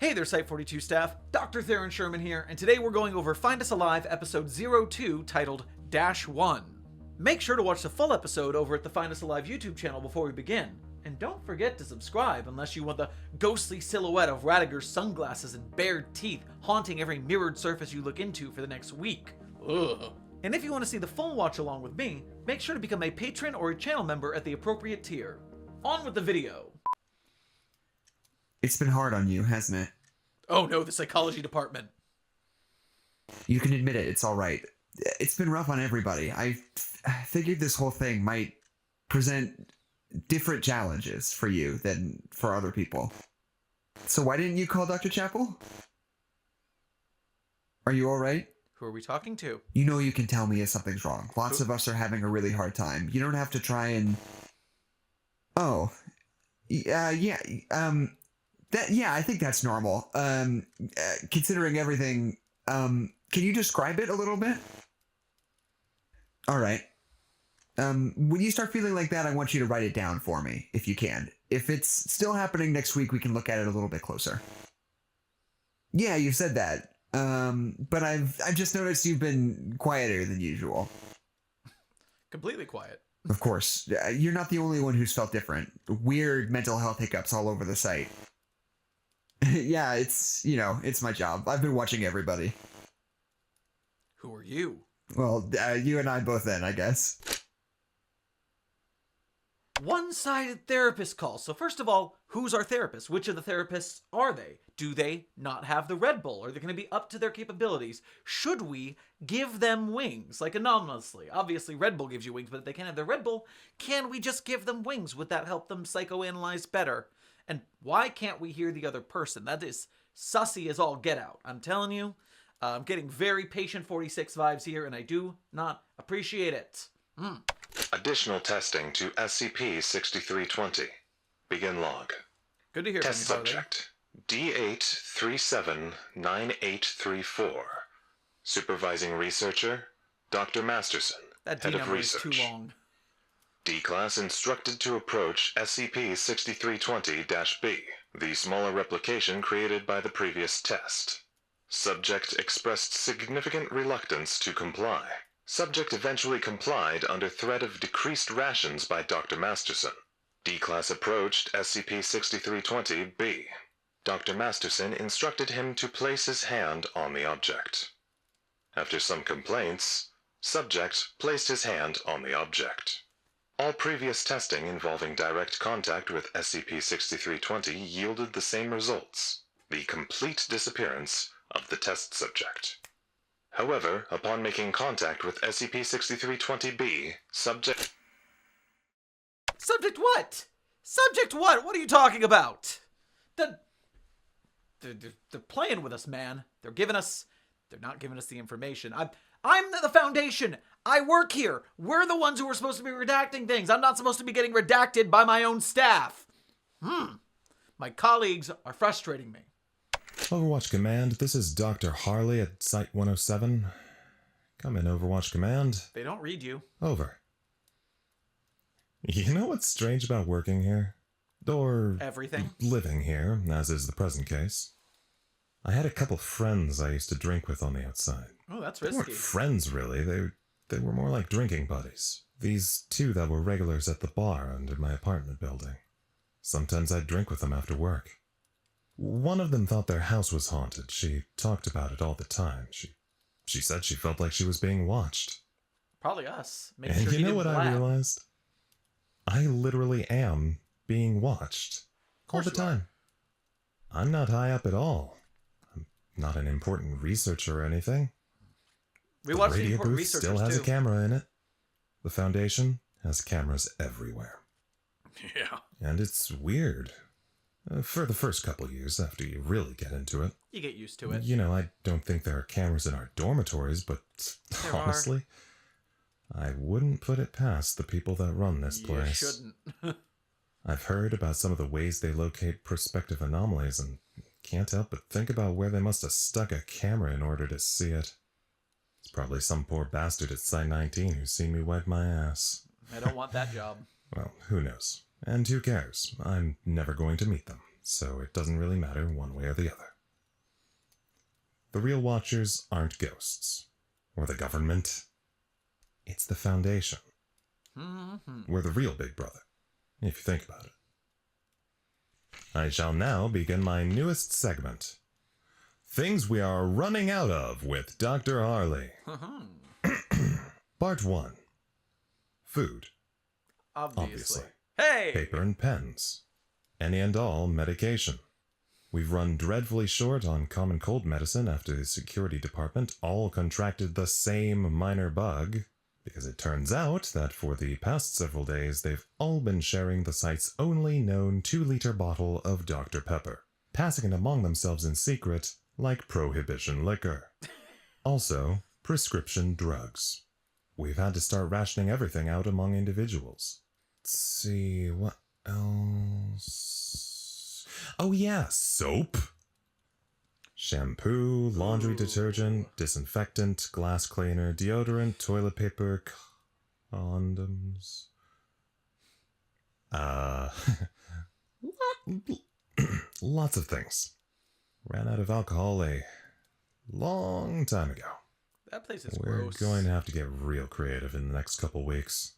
Hey there, Site42 staff, Dr. Sherman here, and today we're going over Find Us Alive episode 02 titled -1. Make sure to watch the full episode over at the Find Us Alive YouTube channel before we begin. And don't forget to subscribe unless you want the ghostly silhouette of Radiger's sunglasses and bared teeth haunting every mirrored surface you look into for the next week. Ugh. And if you want to see the full watch along with me, make sure to become a patron or a channel member at the appropriate tier. On with the video. It's been hard on you, hasn't it? Oh no, the psychology department. You can admit it, it's alright. It's been rough on everybody. I figured this whole thing might present different challenges for you than for other people. So why didn't you call Dr. Chapel? Are you alright? Who are we talking to? You know you can tell me if something's wrong. Lots of us are having a really hard time. You don't have to try and... Oh. Yeah, I think that's normal. Considering everything, can you describe it a little bit? Alright. When you start feeling like that, I want you to write it down for me, if you can. If it's still happening next week, we can look at it a little bit closer. Yeah, you said that. But I've just noticed you've been quieter than usual. Completely quiet. Of course. You're not the only one who's felt different. Weird mental health hiccups all over the site. Yeah, it's my job. I've been watching everybody. Who are you? Well, you and I both then, I guess. One-sided therapist call. So first of all, who's our therapist? Which of the therapists are they? Do they not have the Red Bull? Are they going to be up to their capabilities? Should we give them wings? Like anonymously. Obviously, Red Bull gives you wings, but if they can't have their Red Bull, can we just give them wings? Would that help them psychoanalyze better? And why can't we hear the other person? That is sussy as all get out. I'm telling you, I'm getting very Patient 46 vibes here, and I do not appreciate it. Additional testing to SCP-6320. Begin log. Good to hear Test from you, subject D8379834. Supervising researcher Dr. Masterson, that head D of number is research. too long. Declass instructed to approach SCP-6320-B, the smaller replication created by the previous test. Subject expressed significant reluctance to comply. Subject eventually complied under threat of decreased rations by Dr. Masterson. Declass approached SCP-6320-B. Dr. Masterson instructed him to place his hand on the object. After some complaints, subject placed his hand on the object. All previous testing involving direct contact with SCP-6320 yielded the same results, the complete disappearance of the test subject. However, upon making contact with SCP-6320-B, subject... Subject what? Subject what? What are you talking about? They're playing with us, man. They're not giving us the information. I'm the Foundation. I work here. We're the ones who are supposed to be redacting things. I'm not supposed to be getting redacted by my own staff. My colleagues are frustrating me. OverWatch Command, this is Dr. Harley at Site 107. Come in, OverWatch Command. They don't read you. Over. You know what's strange about working here? Or Everything. living here, as is the present case? I had a couple friends I used to drink with on the outside. Oh, that's They weren't risky. friends, really. They were more like drinking buddies. These two that were regulars at the bar under my apartment building. Sometimes I'd drink with them after work. One of them thought their house was haunted. She talked about it all the time. She said she felt like she was being watched. Probably us. Make And sure you know what I blab. realized? I literally am being watched. All the you are. time. I'm not high up at all. I'm not an important researcher or anything. We The watch the radio important booth still researchers has too. a camera in it. The Foundation has cameras everywhere. Yeah. And it's weird. For the first couple years after you really get into it. You get used to it. You know, I don't think there are cameras in our dormitories, but There honestly, I wouldn't put it past the people that run this You place. shouldn't. I've heard about some of the ways they locate prospective anomalies and can't help but think about where they must have stuck a camera in order to see it. It's probably some poor bastard at Site 19 who's seen me wipe my ass. I don't want that job. Well, who knows? And who cares? I'm never going to meet them, so it doesn't really matter one way or the other. The real Watchers aren't ghosts. Or the government. It's the Foundation. We're the real Big Brother, if you think about it. I shall now begin my newest segment. Things we are running out of with Dr. Harley. Part 1. Food. Obviously. Obviously. Hey! Paper and pens. Any and all medication. We've run dreadfully short on common cold medicine after the security department all contracted the same minor bug, because it turns out that for the past several days they've all been sharing the site's only known 2-liter bottle of Dr. Pepper, passing it among themselves in secret like prohibition liquor. Also, prescription drugs. We've had to start rationing everything out among individuals. Let's see, what else? Oh yeah, soap! Shampoo, laundry detergent, disinfectant, glass cleaner, deodorant, toilet paper, condoms. Lots of things. Ran out of alcohol a long time ago. That place is We're gross. going to have to get real creative in the next couple weeks.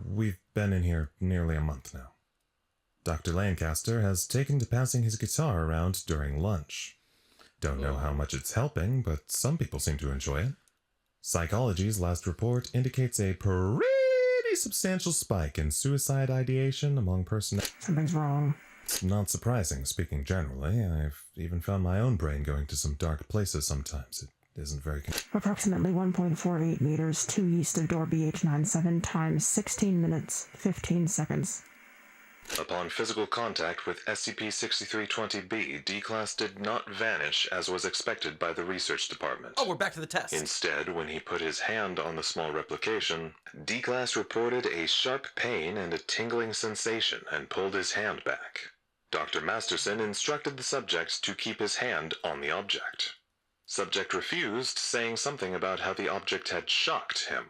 We've been in here nearly a month now. Dr. Lancaster has taken to passing his guitar around during lunch. Don't know how much it's helping, but some people seem to enjoy it. Psychology's last report indicates a pretty substantial spike in suicide ideation among personnel. Something's wrong. It's not surprising, speaking generally. I've even found my own brain going to some dark places sometimes. It isn't very... Approximately 1.48 meters, 2 east of door BH97 times 16 minutes, 15 seconds. Upon physical contact with SCP-6320-B, Declass did not vanish as was expected by the research department. Oh, we're back to the test. Instead, when he put his hand on the small replication, Declass reported a sharp pain and a tingling sensation and pulled his hand back. Dr. Masterson instructed the subject to keep his hand on the object. Subject refused, saying something about how the object had shocked him.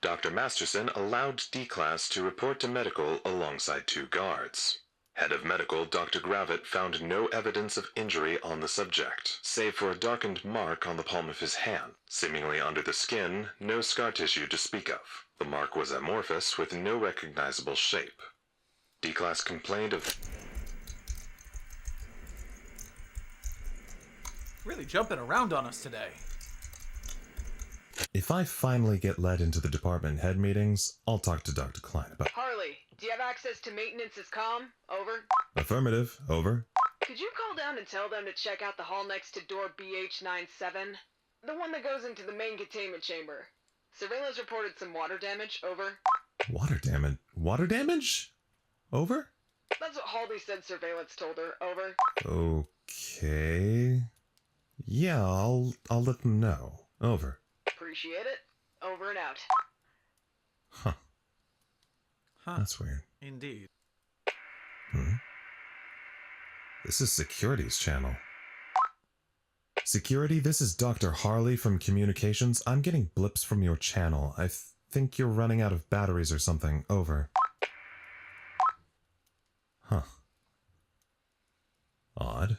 Dr. Masterson allowed Declass to report to medical alongside 2 guards. Head of medical, Dr. Gravitt, found no evidence of injury on the subject, save for a darkened mark on the palm of his hand. Seemingly under the skin, no scar tissue to speak of. The mark was amorphous with no recognizable shape. Declass complained of... Really jumping around on us today. If I finally get led into the department head meetings, I'll talk to Dr. Klein about... Harley, do you have access to maintenance's comm? Over. Affirmative. Over. Could you call down and tell them to check out the hall next to door BH97? The one that goes into the main containment chamber. Surveillance reported some water damage. Over. Water damage? Water damage? Over? That's what Harley said surveillance told her. Over. Okay. Yeah, I'll let them know. Over. Appreciate it. Over and out. Huh. That's weird. Indeed. This is Security's channel. Security, this is Dr. Harley from Communications. I'm getting blips from your channel. I think you're running out of batteries or something. Over. Huh. Odd.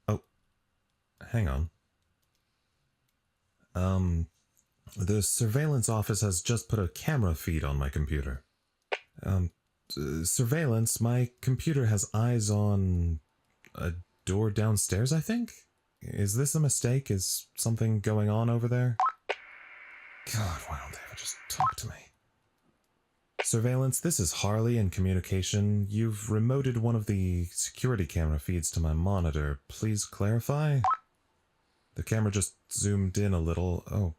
Oh. Hang on. The surveillance office has just put a camera feed on my computer. Surveillance, my computer has eyes on a door downstairs, I think? Is this a mistake? Is something going on over there? God, why don't they ever just talk to me? Surveillance, this is Harley in Communication. You've remoted one of the security camera feeds to my monitor. Please clarify? The camera just zoomed in a little. Oh.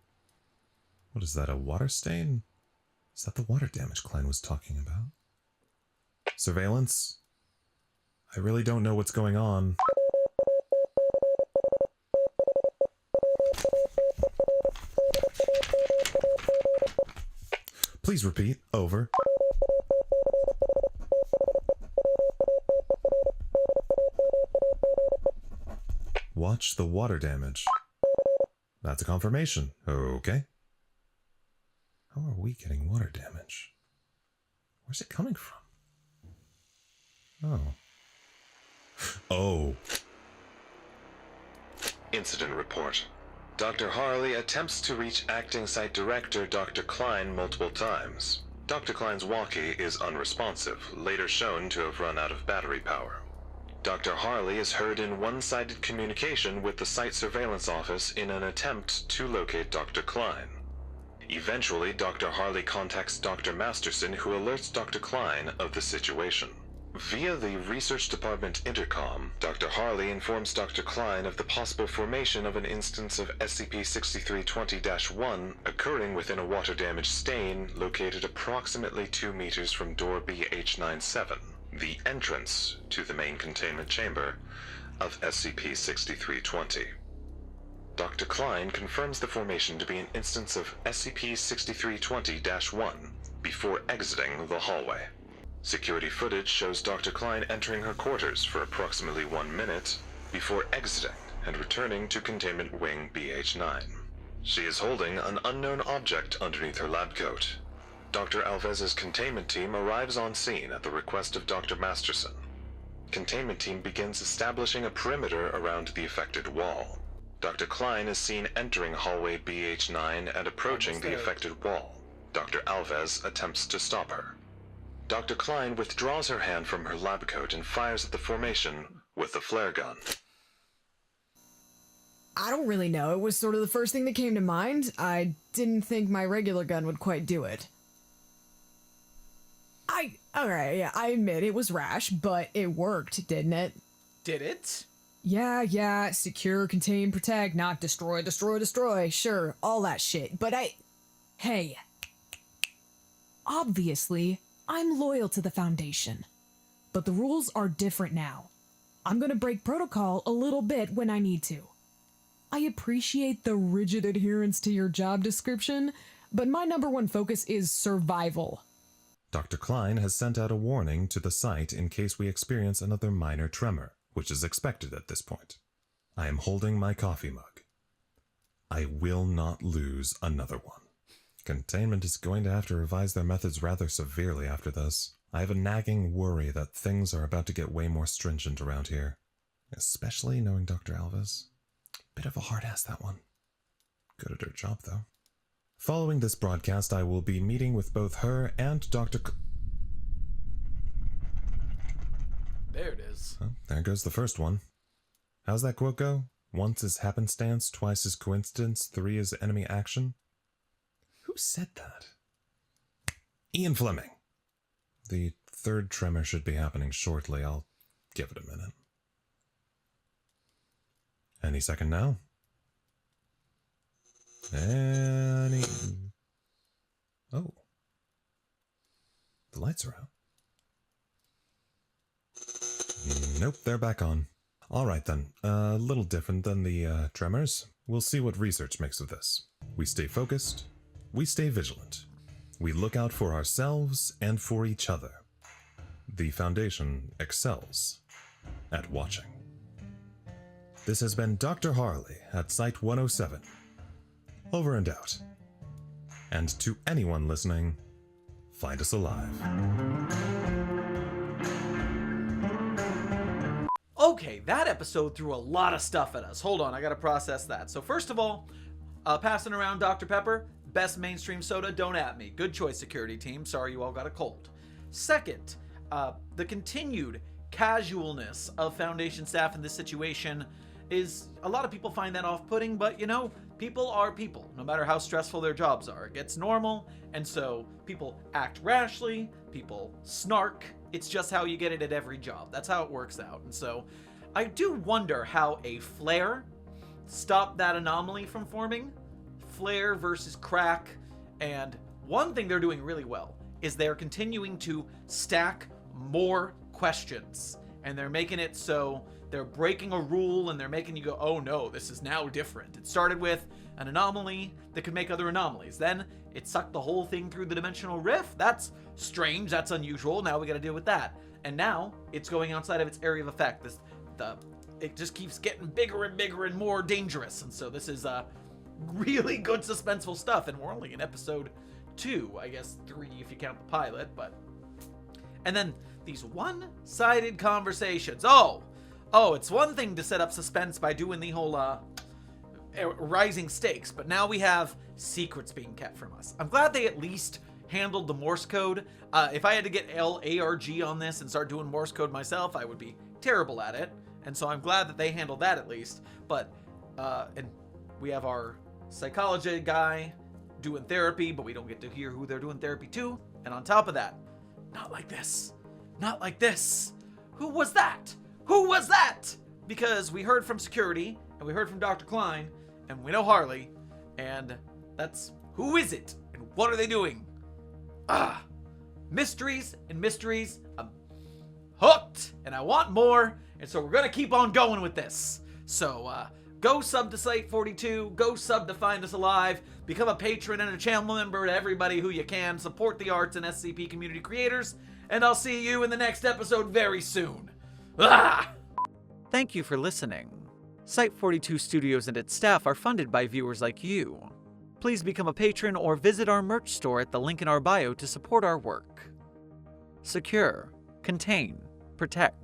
What is that, a water stain? Is that the water damage Klein was talking about? Surveillance? I really don't know what's going on. Please repeat. Over. Watch the water damage. That's a confirmation. Okay. How are we getting water damage? Where's it coming from? Oh. Oh. Incident report. Dr. Harley attempts to reach acting site director Dr. Klein multiple times. Dr. Klein's walkie is unresponsive, later shown to have run out of battery power. Dr. Harley is heard in one-sided communication with the site surveillance office in an attempt to locate Dr. Klein. Eventually, Dr. Harley contacts Dr. Masterson, who alerts Dr. Klein of the situation. Via the research department intercom, Dr. Harley informs Dr. Klein of the possible formation of an instance of SCP-6320-1 occurring within a water-damaged stain located approximately 2 meters from door BH97, the entrance to the main containment chamber of SCP-6320. Dr. Klein confirms the formation to be an instance of SCP-6320-1 before exiting the hallway. Security footage shows Dr. Klein entering her quarters for approximately 1 minute before exiting and returning to Containment Wing BH9. She is holding an unknown object underneath her lab coat. Dr. Alvez's containment team arrives on scene at the request of Dr. Masterson. Containment team begins establishing a perimeter around the affected wall. Dr. Klein is seen entering hallway BH9 and approaching the affected wall. Dr. Alves attempts to stop her. Dr. Klein withdraws her hand from her lab coat and fires at the formation with a flare gun. I don't really know. It was sort of the first thing that came to mind. I didn't think my regular gun would quite do it. Alright, yeah, I admit it was rash, but it worked, didn't it? Did it? Yeah, secure, contain, protect, not destroy, sure, all that shit. But hey, obviously, I'm loyal to the Foundation. But the rules are different now. I'm gonna break protocol a little bit when I need to. I appreciate the rigid adherence to your job description, but my #1 focus is survival. Dr. Klein has sent out a warning to the site in case we experience another minor tremor, which is expected at this point. I am holding my coffee mug. I will not lose another one. Containment is going to have to revise their methods rather severely after this. I have a nagging worry that things are about to get way more stringent around here. Especially knowing Dr. Alves. Bit of a hard ass, that one. Good at her job, though. Following this broadcast, I will be meeting with both her and Dr. There it is. Oh, there goes the first one. How's that quote go? Once is happenstance, twice is coincidence, 3 is enemy action? Who said that? Ian Fleming. The 3rd tremor should be happening shortly. I'll give it a minute. Any second now? Oh. The lights are out. Nope, they're back on. Alright then, a little different than the tremors. We'll see what research makes of this. We stay focused. We stay vigilant. We look out for ourselves and for each other. The Foundation excels at watching. This has been Dr. Harley at Site 107. Over and out. And to anyone listening, find us alive. Okay, that episode threw a lot of stuff at us. Hold on, I gotta process that. So first of all, passing around Dr. Pepper, best mainstream soda, don't at me. Good choice, security team. Sorry you all got a cold. Second, the continued casualness of Foundation staff in this situation is, a lot of people find that off-putting, but you know, people are people, no matter how stressful their jobs are. It gets normal, and so people act rashly, people snark. It's just how you get it at every job. That's how it works out. And so I do wonder how a flare stopped that anomaly from forming. Flare versus crack. And one thing they're doing really well is they're continuing to stack more questions. And they're making it so they're breaking a rule and they're making you go, oh no, this is now different. It started with an anomaly that could make other anomalies. Then it sucked the whole thing through the dimensional rift. That's strange, that's unusual. Now we gotta deal with that. And now it's going outside of its area of effect. It just keeps getting bigger and bigger and more dangerous. And so this is really good suspenseful stuff. And we're only in episode 2, I guess 3 if you count the pilot, but. And then these one-sided conversations. Oh, it's one thing to set up suspense by doing the whole rising stakes, but now we have secrets being kept from us. I'm glad they at least handled the Morse code. If I had to get LARG on this and start doing Morse code myself, I would be terrible at it. And so I'm glad that they handled that at least. But, and we have our psychology guy doing therapy, but we don't get to hear who they're doing therapy to. And on top of that, not like this. Not like this. Who was that? Who was that? Because we heard from security, and we heard from Dr. Klein, and we know Harley, and that's, who is it? And what are they doing? Mysteries and mysteries. I'm hooked, and I want more, and so we're gonna keep on going with this. So, go sub to Site 42, go sub to Find Us Alive, become a patron and a channel member to everybody who you can, support the arts and SCP community creators, and I'll see you in the next episode very soon. Thank you for listening. Site 42 Studios and its staff are funded by viewers like you. Please become a patron or visit our merch store at the link in our bio to support our work. Secure, contain, protect.